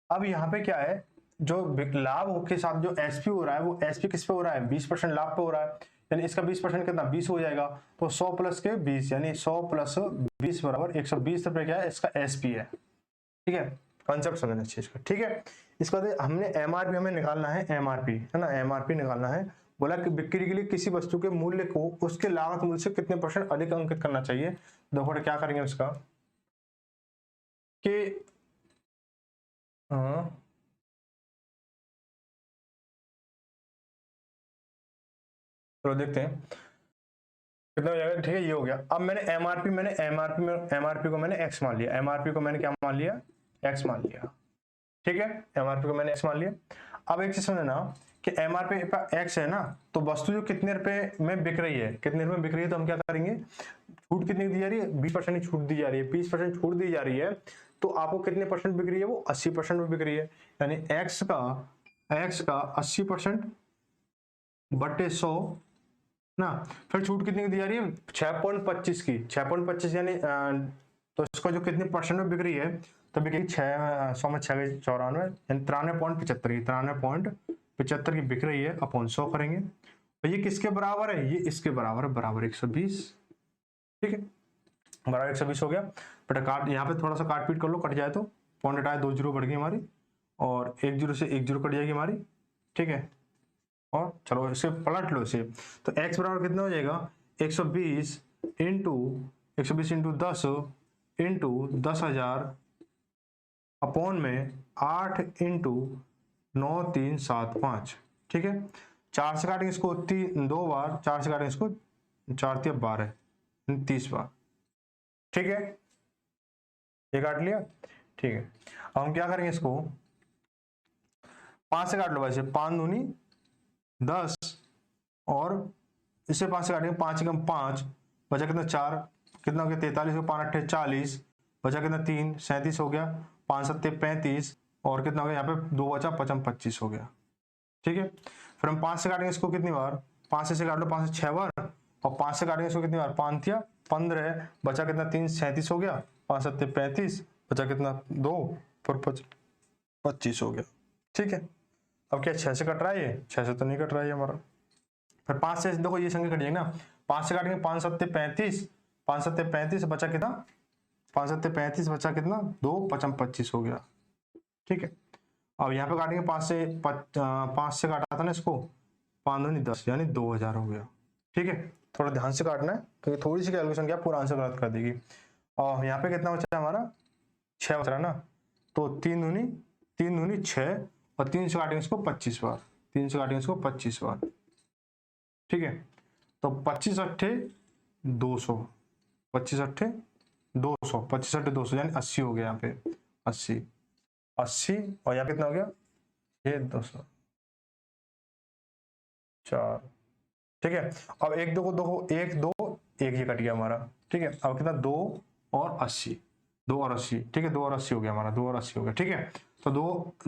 अब यहाँ पे क्या है, जो लाभ के साथ जो एसपी हो रहा है वो एसपी किस पे हो रहा है, 20% लाभ पे हो रहा है, यानी इसका 20% कितना 20 हो जाएगा, तो 100 प्लस के 20 यानी 100 प्लस 20 बराबर 120 रुपए क्या है, इसका एसपी है, ठीक है। कॉन्सेप्ट समझना इस चीज का, ठीक है। इसके बाद हमने एमआरपी हमें निकालना है, एमआरपी है ना, एमआरपी निकालना है। बोला कि बिक्री के लिए किसी वस्तु के मूल्य को उसके लागत मूल्य से कितने % अधिक अंकित करना चाहिए। देखो क्या करेंगे उसका कि चलो देखते हैं कितना हो जाएगा, ठीक है, ये हो गया। अब मैंने एमआरपी को मैंने एक्स मान लिया, एमआरपी को मैंने क्या मान लिया, एक्स मान लिया, ठीक है, एमआरपी को मैंने एक्स मान लिया। अब एक चीज समझना कि एमआरपी एक्स है ना, तो वस्तु जो कितने रुपए में बिक रही है, कितने रुपए में बिक रही है, तो हम क्या करेंगे, छूट कितनी दी जा रही है, 20% की छूट दी जा रही है, 20% छूट दी जा रही है, तो आपको कितने % बिक रही है, वो 80% में बिक रही है, यानी एक्स का 80% बटे 100 ना, फिर छूट कितनी की दी जा रही है, 6.25 की, 6.25 यानी तो इसका जो कितने % में बिक रही है, तो बिकेगी 100 में 6 94 यानी 93.75 की, 93.75 की बिक रही है, अपॉन 100 करेंगे, तो ये किसके बराबर है, ये इसके बराबर है, बराबर 120, ठीक है, बराबर 120 हो गया। बेटा काट, यहाँ पे थोड़ा सा काट पीट कर लो, कट जाए तो पॉइंट हटाए, 2 जीरो बढ़ गई हमारी, और 1 जीरो से 1 जीरो कट जाएगी हमारी, ठीक है। और चलो इसे पलट लो इसे, तो x बराबर कितना हो जाएगा, 120 इंटू 120 इंटू 10 इंटू 10,000 अपॉन में 8 इंटू 9375, ठीक है। 4 से काटेंगे इसको 2 बार, 4 से काटेंगे इसको 4 × 12 30 बार, ठीक है, ये काट लिया, ठीक है। अब हम क्या करेंगे इसको, 5 से काट लो वैसे, 5 दूनी 10 और इससे 5 से काटेंगे, 5 एकम 5, बचा कितना 4, कितना हो गया 43, 5 8 40, बचा कितना 3 37 हो गया, 5 7 35, और कितना हो गया यहाँ पे 2 बचा 55 25 हो गया, ठीक है। फिर हम 5 से काटेंगे इसको कितनी बार, 5 से काट लो 5 से 6 बार, और 5 से काटेंगे इसको कितनी बार, 5 या 15, बचा कितना 3 37 हो गया, 5 7 35, बचा कितना 2 फिर 25 हो गया, ठीक है। अब क्या 6 से कट रहा है, ये 6 से तो नहीं कट रहा है हमारा, फिर 5 से देखो ये संख्या कट जाएगी ना, 5 से काटेंगे 5 7 35, 5 7 35, बचा कितना 5 7 35, बचा कितना 2 55 25 हो गया, ठीक है। अब यहाँ पे काटेंगे 5 से काटा था ना इसको, 5 दूनी 10 यानी 2000 हो गया, ठीक है। थोड़ा ध्यान से काटना है क्योंकि थोड़ी सी कैलकुलेशन क्या पूरा आंसर गलत कर देगी। और यहाँ पे कितना बचा हमारा 6 बच रहा है ना, तो 3 दूनी 6, और 3 से काटेंगे इसको 25 बार, 3 से काटेंगे इसको 25 बार, ठीक है। तो 25 अट्ठे 200, 25 अट्ठे 200, 25 अट्ठे 200 यानी 80 हो गया, यहाँ पे 80 80 और यहाँ कितना हो गया ये 200 4। ठीक है, अब 1 2 को 2 1 2 1 ये कट गया हमारा। ठीक है, अब कितना 2 और 80 2 और 80। ठीक है, 2 और 80 हो गया हमारा, 2 और 80 हो गया। ठीक है, तो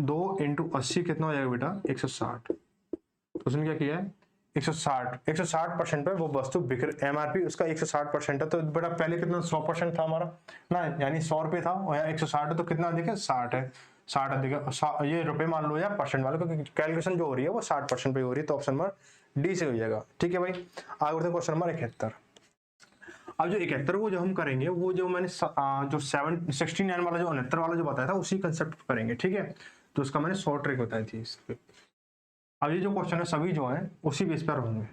2 इंटू 80 कितना हो जाएगा बेटा 160। तो उसने क्या किया है 160% पे वो वस्तु बिक रही, एमआरपी उसका 160% है। तो बेटा पहले कितना 100% था हमारा ना, यानी 100 रुपये था और यहाँ 160 है, तो कितना अधिक है 60 है। 60 अधिक है, ये रुपए मान लो या परसेंट मान लो, क्योंकि कैलकुलेशन जो हो रही है वो 60% पे हो रही है। तो ऑप्शन नंबर डी से हो जाएगा। ठीक है भाई, आगे बढ़ते क्वेश्चन नंबर 71। अब जो 71 वो जो हम करेंगे वो जो मैंने जो 69 वाला जो 69 वाला जो बताया था उसी कंसेप्ट करेंगे। ठीक है, तो उसका मैंने शॉर्ट ट्रिक बताई थी इस पे। अब ये जो क्वेश्चन है सभी जो है उसी बेस पर होंगे।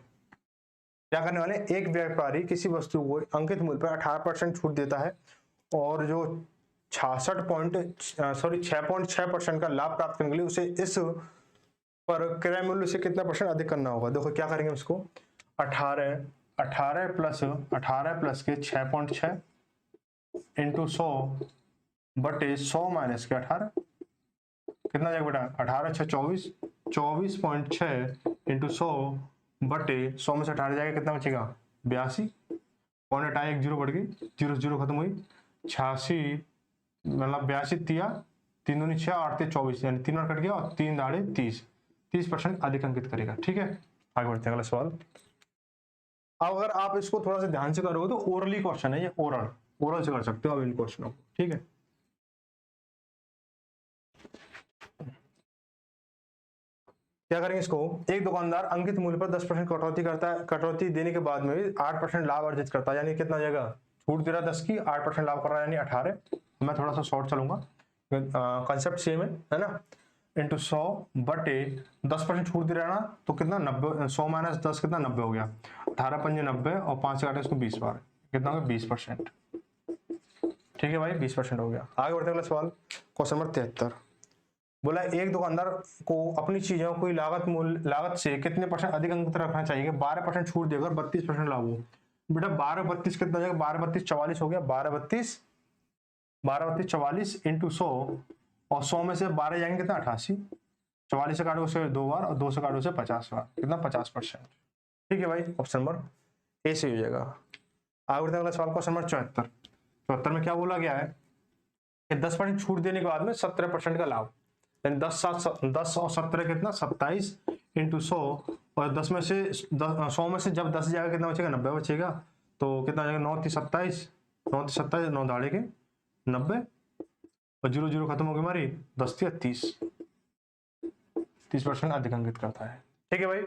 क्या करने वाले, एक व्यापारी किसी वस्तु को अंकित मूल्य पर 18% छूट देता है और जो 6.6% का लाभ प्राप्त करने के लिए उसे इस पर क्रय मूल्य से कितना परसेंट अधिक करना होगा। देखो क्या करेंगे उसको, 18 प्लस के 6.6 इंटू 100 बटे 100 माइनस के 18 कितना जाएगा बेटा 18 6 24 24.6 इंटू 100 बटे 100 में से 18 जाएगा कितना बचेगा 82। कौन हटाया, एक जीरो बढ़ गई, जीरो जीरो खत्म हुई, 86 मतलब 82 तिया 3 दूनी 6 8 24, यानी 3 और कट गया और 3 दाड़े 30% अधिक अंकित करेगा। ठीक है, आगे बढ़ते हैं अगला सवाल। अब अगर आप इसको थोड़ा सा ध्यान से करोगे तो ओरली क्वेश्चन है ये, ओरल से कर सकते हो अब इन क्वेश्चनों को। ठीक है, क्या करेंगे इसको, एक दुकानदार अंकित मूल्य पर 10% कटौती करता है, कटौती देने के बाद में 8% लाभ अर्जित करता है, यानी कितना हो जाएगा, छूट दे रहा 10 की 8% लाभ कर रहा है यानी 18। मैं थोड़ा सा शॉर्ट चलूंगा, कंसेप्ट सेम है ना, इंटू 100 बटे 10% छूट दे रहा है ना, तो कितना 90, 100 माइनस 10 कितना 90 हो गया, 18 पंजे 90 और 5 से काटे इसको 20 बार, कितना हो गया 20%। ठीक है भाई, 20% हो गया। आगे बढ़ते अगला सवाल, क्वेश्चन नंबर 73। बोला एक दुकानदार को अपनी चीजों को लागत से कितने परसेंट अधिक अंक रखना चाहिए, 12% छूट देकर 32% लाभ हो। बेटा 12 32 कितना जाएगा, 12 32 44 हो गया, 12 32 44 इंटू 100 और 100 में से 12 जाएंगे कितना 88, 44 से काटो उसे 2 बार और 2 से काटो उसे 50 बार, कितना 50%। ठीक है भाई, ऑप्शन नंबर ए से हो जाएगा। आगे बढ़ते अगला सवाल, क्वेश्चन नंबर 74 में क्या बोला गया है कि 10% छूट देने के बाद में 17% का लाभ, 10 और 17 कितना 27 इंटू 100 और 10 में से 100 में से जब 10 जाएगा कितना बचेगा 90 बचेगा, तो कितना जाएगा 9 3 27 9 3 27 9 दाड़े के 90 और 0 0 खत्म हो गई हमारी, 10 30 30% अधिक अंकित करता है। ठीक है भाई,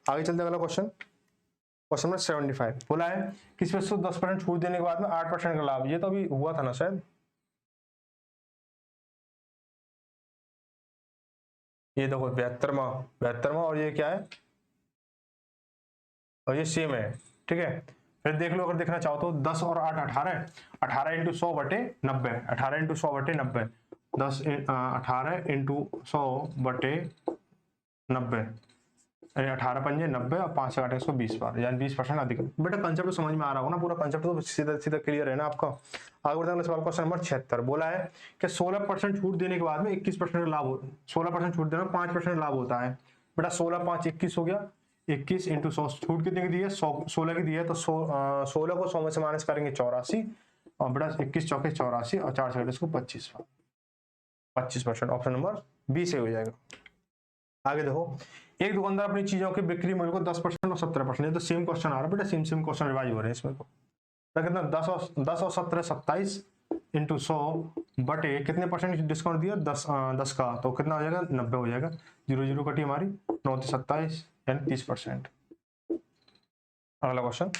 आगे चलते अगला क्वेश्चन, क्वेश्चन नंबर 75 बोला है किसी वस्तु को 10% छूट देने के बाद में 8% का लाभ, ये तो अभी हुआ था ना शायद, ये देखो 72वां और ये क्या है और ये सेम है। ठीक है, फिर देख लो, अगर देखना चाहो तो 10 और 8 18 18 इंटू 100 बटे 90, 18 इंटू 100 बटे 90, 18 इंटू 100 बटे 90, 18 पंजे 90 और 5 से काटे 120 बार, यानी 20% अधिक। बेटा कंसेप्ट तो समझ में आ रहा होगा ना, पूरा कंसेप्ट तो सीधा सीधा क्लियर है ना आपका। आगे बढ़ते हैं सवाल, क्वेश्चन नंबर 76 बोला है कि 16% छूट देने के बाद में 21% लाभ हो, 16% छूट देना 5% लाभ होता है। बेटा 16 5 21 हो गया, 21 इंटू 100, छूट कितने की दी है 16 की दी है, तो 16 को 100 में से माइनस करेंगे 84 और बेटा 21 चौके 84 और 4 से इसको 25%, ऑप्शन नंबर बी से हो जाएगा। आगे देखो, एक दुकानदार अपनी चीजों के बिक्री मूल्य को 10% और 17%, तो सेम क्वेश्चन आ रहा है बेटा, सेम क्वेश्चन रिवाइज हो रहे हैं इसमें। तो कितना 10 और 17 27 इंटू 100 बटे कितने परसेंट डिस्काउंट दिया 10 का, तो कितना हो जाएगा 90 हो जाएगा, 0 0 कटी हमारी, 9 27 यानी 30%। अगला क्वेश्चन,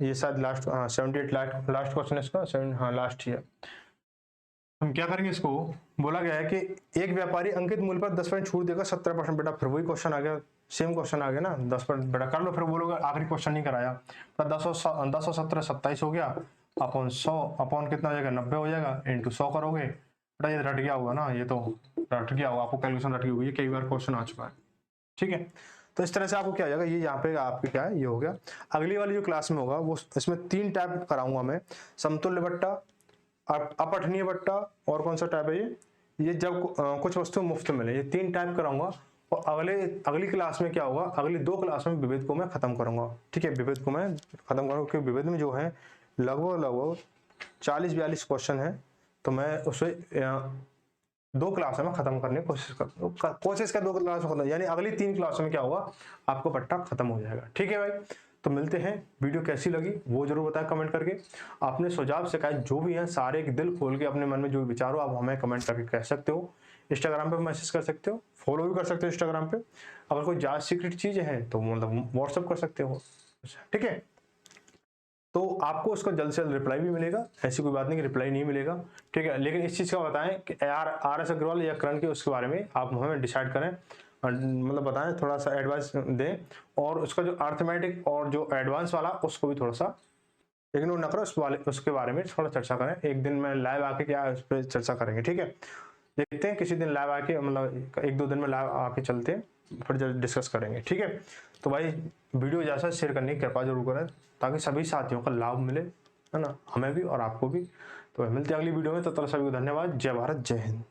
ये शायद लास्ट 78 लास्ट क्वेश्चन है इसका, 7 हाँ लास्ट ही है। हम क्या करेंगे इसको, बोला गया है कि एक व्यापारी अंकित मूल्य पर 10% छूट देगा 17%, बेटा फिर वही क्वेश्चन आ गया, सेम क्वेश्चन आ गया ना, 10% बेटा कर लो, फिर बोलोगे आखिरी क्वेश्चन नहीं कराया। 10 और 17 27 हो गया, अपॉन 100 अपॉन कितना हो जाएगा 90 हो जाएगा, इंटू 100 करोगे, बेटा ये रट गया होगा ना, ये तो रट गया होगा, आपको कैलकुलेशन रट गई होगी, ये कई बार क्वेश्चन आ चुका है। ठीक है, तो इस तरह से आपको क्या हो जाएगा, ये यहाँ पे आपके क्या है ये हो गया। अगली वाली जो क्लास में होगा वो इसमें 3 टाइप कराऊंगा मैं, समतुल्य बट्टा, अपठनीय बट्टा और कौन सा टाइप है ये ये जब कुछ वस्तु मुफ्त मिले, ये 3 टाइप कराऊंगा। और अगली क्लास में क्या होगा, अगली 2 क्लास में विविध को मैं खत्म करूंगा। ठीक है, विविध को मैं खत्म करूंगा क्योंकि विविध में जो है लगभग 40-42 क्वेश्चन है, तो मैं उसे 2 क्लास में खत्म करने की कोशिश कर 2 क्लास में खत्म, यानी अगली 3 क्लास में क्या होगा, आपको पट्टा खत्म हो जाएगा। ठीक है भाई, तो मिलते हैं। वीडियो कैसी लगी वो जरूर बताएं कमेंट करके। आपने सुझाव शिकायत जो भी है सारे दिल खोल के अपने मन में जो विचार हो आप हमें कमेंट करके कह सकते हो। इंस्टाग्राम पे मैसेज कर सकते हो, फॉलो भी कर सकते हो इंस्टाग्राम पे। अगर कोई ज़्यादा सीक्रेट चीजें हैं तो मतलब व्हाट्सअप कर सकते हो। ठीक है, तो आपको उसका जल्द से जल्द रिप्लाई भी मिलेगा, ऐसी कोई बात नहीं कि रिप्लाई नहीं मिलेगा। ठीक है, लेकिन इस चीज़ का बताएं कि RS अग्रवाल या करण के उसके बारे में आप हमें डिसाइड करें, मतलब बताएं, थोड़ा सा एडवाइस दें। और उसका जो अर्थमेटिक और जो एडवांस वाला उसको भी थोड़ा सा इग्नोर ना करो, उसके बारे में थोड़ा चर्चा करें। एक दिन में लाइव आके क्या उस पर चर्चा करेंगे। ठीक है, देखते हैं किसी दिन लाइव आके, मतलब 1-2 दिन में लाइव आके चलते हैं, फिर डिस्कस करेंगे। ठीक है, तो भाई वीडियो जैसा शेयर करने की कृपा जरूर करें ताकि सभी साथियों का लाभ मिले, है ना, हमें भी और आपको भी। तो मिलते हैं अगली वीडियो में, तो सभी को धन्यवाद। जय भारत, जय हिंद।